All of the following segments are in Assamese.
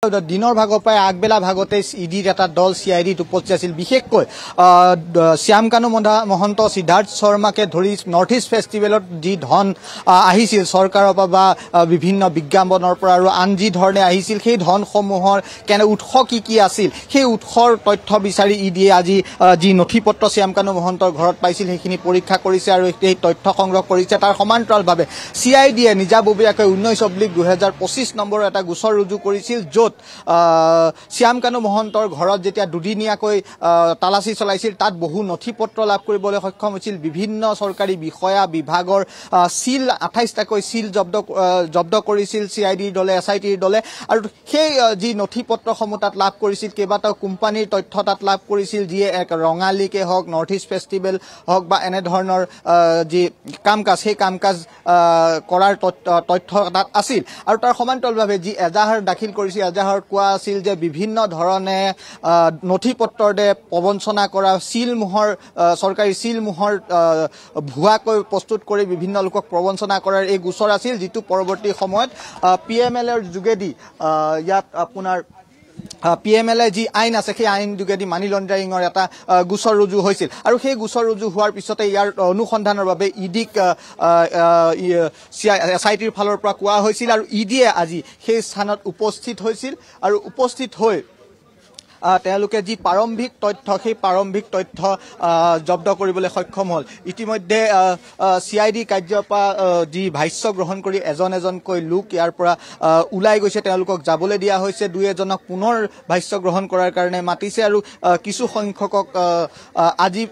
দিনৰ ভাগৰ পৰাই আগবেলা ভাগতে ইডিৰ এটা দল CIDত উপস্থিত আছিল। বিশেষকৈ শ্যামকানু মহন্ত, সিদ্ধাৰ্থ শৰ্মাকে ধৰি নৰ্থ ইষ্ট ফেষ্টিভেলত যি ধন আহিছিল চৰকাৰৰ পৰা বা বিভিন্ন বিজ্ঞাপনৰ পৰা আৰু আন যি ধৰণে আহিছিল, সেই ধনসমূহৰ উৎস কি আছিল, সেই উৎসৰ তথ্য বিচাৰি ইডিয়ে আজি যি নথিপত্ৰ শ্যামকানু মহন্তৰ ঘৰত পাইছিল সেইখিনি পৰীক্ষা কৰিছে আৰু এই তথ্য সংগ্ৰহ কৰিছে। তাৰ সমান্তৰালভাৱে CIDয়ে নিজাববীয়াকৈ 19/2025 নম্বৰৰ এটা গোচৰ ৰুজু কৰিছিল, য'ত শ্যামকানু মহন্তৰ ঘৰত যেতিয়া দুদিনীয়াকৈ তালাচী চলাইছিল তাত বহু নথিপত্ৰ লাভ কৰিবলৈ সক্ষম হৈছিল। বিভিন্ন চৰকাৰী বিষয়া বিভাগৰ সিল 28টাকৈ সিল জব্দ কৰিছিল CIDৰ দলে, SITৰ দলে। আৰু সেই যি নথিপত্ৰসমূহ তাত লাভ কৰিছিল, কেইবাটাও কোম্পানীৰ তথ্য তাত লাভ কৰিছিল, যিয়ে এক ৰঙালীকে হওক, নৰ্থ ইষ্ট ফেষ্টিভেল হওক বা এনেধৰণৰ যি কাম কাজ, সেই কাম কাজ কৰাৰ তথ্য তাত আছিল। আৰু তাৰ সমান্তৰালভাৱে যি এজাহাৰ দাখিল কৰিছিল, এজাহাৰত কোৱা আছিল যে বিভিন্ন ধৰণে নথিপত্ৰৰে প্ৰবঞ্চনা কৰা, চিলমোহৰ চৰকাৰী চিলমোহৰ ভুৱাকৈ প্ৰস্তুত কৰি বিভিন্ন লোকক প্ৰবঞ্চনা কৰাৰ এই গোচৰ আছিল, যিটো পৰৱৰ্তী সময়ত PMLৰ যোগেদি ইয়াত আপোনাৰ PMLA যি আইন আছে সেই আইন যোগেদি মানি লণ্ডাৰিঙৰ এটা গোচৰ ৰুজু হৈছিল। আৰু সেই গোচৰ ৰুজু হোৱাৰ পিছতে ইয়াৰ অনুসন্ধানৰ বাবে ইডিক SITৰ ফালৰ পৰা কোৱা হৈছিল আৰু ইডিয়ে আজি সেই স্থানত উপস্থিত হৈছিল আৰু উপস্থিত হৈ তেওঁলোকে যি প্ৰাৰম্ভিক তথ্য, সেই প্ৰাৰম্ভিক তথ্য জব্দ কৰিবলৈ সক্ষম হ'ল। ইতিমধ্যে CID কাৰ্যৰ পৰা যি ভাষ্য গ্ৰহণ কৰি এজন এজনকৈ লোক ইয়াৰ পৰা ওলাই গৈছে, তেওঁলোকক যাবলৈ দিয়া হৈছে। দুই এজনক পুনৰ ভাষ্য গ্ৰহণ কৰাৰ কাৰণে মাতিছে আৰু কিছু সংখ্যকক আজি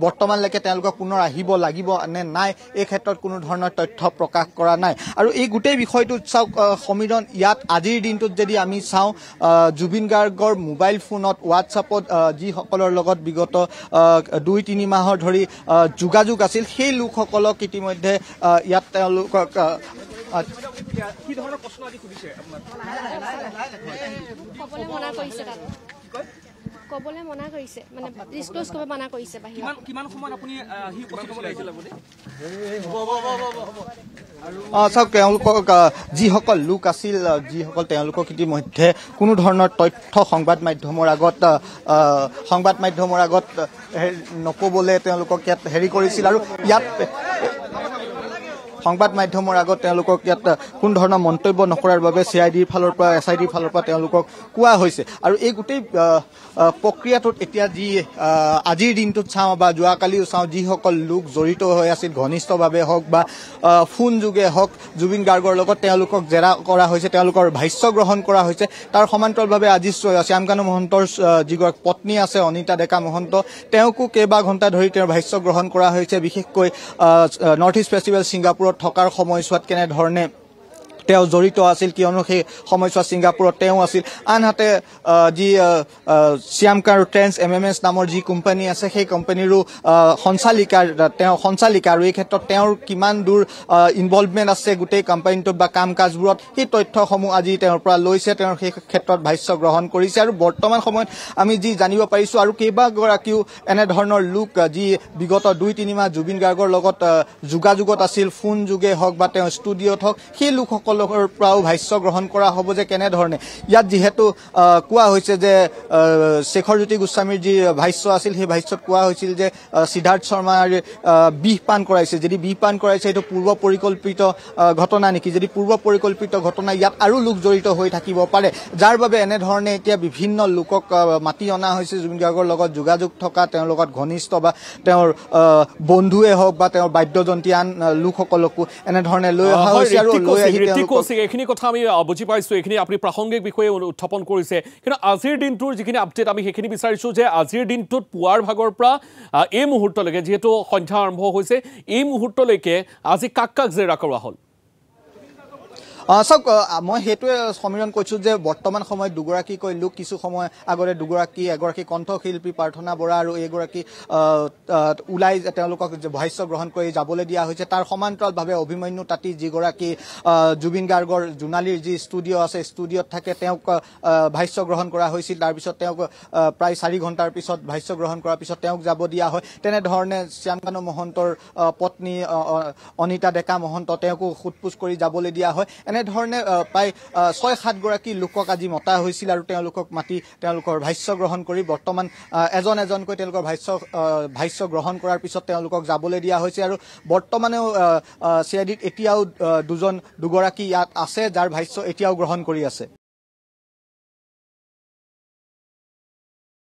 বৰ্তমানলৈকে তেওঁলোকক পুনৰ আহিব লাগিব নে নাই এই ক্ষেত্ৰত কোনো ধৰণৰ তথ্য প্ৰকাশ কৰা নাই। আৰু এই গোটেই বিষয়টোত চাওক সমীৰণ, ইয়াত আজিৰ দিনটোত যদি আমি চাওঁ, জুবিন গাৰ্গৰ মোবাইল ফোনত, হোৱাটছআপত যিসকলৰ লগত বিগত 2-3 মাহৰ ধৰি যোগাযোগ আছিল, সেই লোকসকলক ইতিমধ্যে ইয়াত তেওঁলোকক কি ধৰণৰ প্ৰশ্ন আদি সুধিছে কবলৈ মনা কৰিছে, মানে ডিসক্লোজ কৰিব মনা কৰিছে বাহিৰত। কিমান সময়ত আপুনি উপস্থিত আহিছিল? চাওক, তেওঁলোকক যিসকল লোক আছিল, যিসকল তেওঁলোকক ইতিমধ্যে কোনো ধৰণৰ তথ্য সংবাদ মাধ্যমৰ আগত নক'বলৈ তেওঁলোকক ইয়াত হেৰি কৰিছিল আৰু ইয়াত সংবাদ মাধ্যমৰ আগত তেওঁলোকক ইয়াত কোনো ধৰণৰ মন্তব্য নকৰাৰ বাবে CIDৰ ফালৰ পৰা, SITৰ ফালৰ পৰা তেওঁলোকক কোৱা হৈছে। আৰু এই গোটেই প্ৰক্ৰিয়াটোত এতিয়া যি আজিৰ দিনটোত চাওঁ বা যোৱাকালিও চাওঁ, যিসকল লোক জড়িত হৈ আছিল ঘনিষ্ঠভাৱে হওক বা ফোন যোগে হওক জুবিন গাৰ্গৰ লগত, তেওঁলোকক জেৰা কৰা হৈছে, তেওঁলোকৰ ভাষ্য গ্ৰহণ কৰা হৈছে। তাৰ সমান্তৰালভাৱে আজি শ্যামকানু মহন্তৰ যিগৰাকী পত্নী আছে অনিতা ডেকা মহন্ত, তেওঁকো কেইবা ঘণ্টা ধৰি তেওঁৰ ভাষ্য গ্ৰহণ কৰা হৈছে। বিশেষকৈ নৰ্থ ইষ্ট ফেষ্টিভেল ছিংগাপুৰত থকাৰ সময়ছোৱাত কেনেধৰণে তেওঁ জড়িত আছিল, কিয়নো সেই সময়ছোৱাত ছিংগাপুৰত তেওঁ আছিল। আনহাতে যি শ্যামকানু ট্ৰেন্স MMS নামৰ যি কোম্পানী আছে, সেই কোম্পানীৰো সঞ্চালিকা আৰু এই ক্ষেত্ৰত তেওঁৰ কিমান দূৰ ইনভলভমেণ্ট আছে গোটেই কোম্পানীটোত বা কাম কাজবোৰত, সেই তথ্যসমূহ আজি তেওঁৰ পৰা লৈছে। তেওঁৰ সেই ক্ষেত্ৰত ভাষ্য গ্ৰহণ কৰিছে। আৰু বৰ্তমান সময়ত আমি যি জানিব পাৰিছোঁ, আৰু কেইবাগৰাকীও এনেধৰণৰ লোক যি বিগত 2-3 মাহ জুবিন গাৰ্গৰ লগত যোগাযোগত আছিল, ফোন যোগে হওক বা তেওঁ ষ্টুডিঅ'ত হওক, সেই লোকসকল পৰাও ভাষ্য গ্ৰহণ কৰা হ'ব যে কেনেধৰণে ইয়াত যিহেতু কোৱা হৈছে যে শেখৰজ্যোতি গোস্বামীৰ যি ভাষ্য আছিল, সেই ভাষ্যত কোৱা হৈছিল যে সিদ্ধাৰ্থ শৰ্মাৰ বিষ পান কৰাইছে। যদি বিষ পান কৰাইছে এইটো পূৰ্ব পৰিকল্পিত ঘটনা নেকি? যদি পূৰ্ব পৰিকল্পিত ঘটনা, ইয়াত আৰু লোক জড়িত হৈ থাকিব পাৰে, যাৰ বাবে এনেধৰণে এতিয়া বিভিন্ন লোকক মাতি অনা হৈছে। জুবিন গাৰ্গৰ লগত যোগাযোগ থকা, তেওঁৰ লগত ঘনিষ্ঠ বা তেওঁৰ বন্ধুৱে হওক বা তেওঁৰ বাদ্যযন্ত্ৰী আন লোকসকলকো এনেধৰণে লৈ অহা হৈছে আৰু লৈ আহি এইখিনি কথা আমি বুজি পাইছোঁ, এইখিনি আপুনি প্ৰাসংগিক বিষয়ে উত্থাপন কৰিছে। কিন্তু আজিৰ দিনটোৰ যিখিনি আপডেট আমি সেইখিনি বিচাৰিছোঁ যে আজিৰ দিনটোত পুৱাৰ ভাগৰ পৰা এই মুহূৰ্তলৈকে, যিহেতু সন্ধ্যা আৰম্ভ হৈছে, এই মুহূৰ্তলৈকে আজি কাক কাক জেৰা কৰা হ'ল? চাওক, মই সেইটোৱে সমীৰণ কৈছোঁ যে বৰ্তমান সময়ত দুগৰাকীকৈ লোক, কিছু সময় আগতে এগৰাকী কণ্ঠশিল্পী প্ৰাৰ্থনা বৰা আৰু এগৰাকী ওলাই তেওঁলোকক ভাষ্য গ্ৰহণ কৰি যাবলৈ দিয়া হৈছে। তাৰ সমান্তৰালভাৱে অভিমন্যু তাঁতী, যিগৰাকী জুবিন গাৰ্গৰ জোনালীৰ যি ষ্টুডিঅ' আছে, ষ্টুডিঅ'ত থাকে, তেওঁক ভাষ্য গ্ৰহণ কৰা হৈছিল। তাৰপিছত তেওঁক প্ৰায় 4 ঘণ্টাৰ পিছত ভাষ্য গ্ৰহণ কৰাৰ পিছত তেওঁক যাব দিয়া হয়। তেনেধৰণে শ্যামকানু মহন্তৰ পত্নী অনিতা ডেকা মহন্ত, তেওঁকো সোধপোছ কৰি যাবলৈ দিয়া হয়। এনেধৰণে প্ৰায় ৬-৭ গৰাকী লোকক আজি মতা হৈছিল আৰু তেওঁলোকক মাতি তেওঁলোকৰ ভাষ্য গ্ৰহণ কৰি বৰ্তমান এজন এজনকৈ তেওঁলোকৰ ভাষ্য গ্ৰহণ কৰাৰ পিছত তেওঁলোকক যাবলৈ দিয়া হৈছে আৰু বৰ্তমানেও CIDত এতিয়াও দুগৰাকী ইয়াত আছে যাৰ ভাষ্য এতিয়াও গ্ৰহণ কৰি আছে।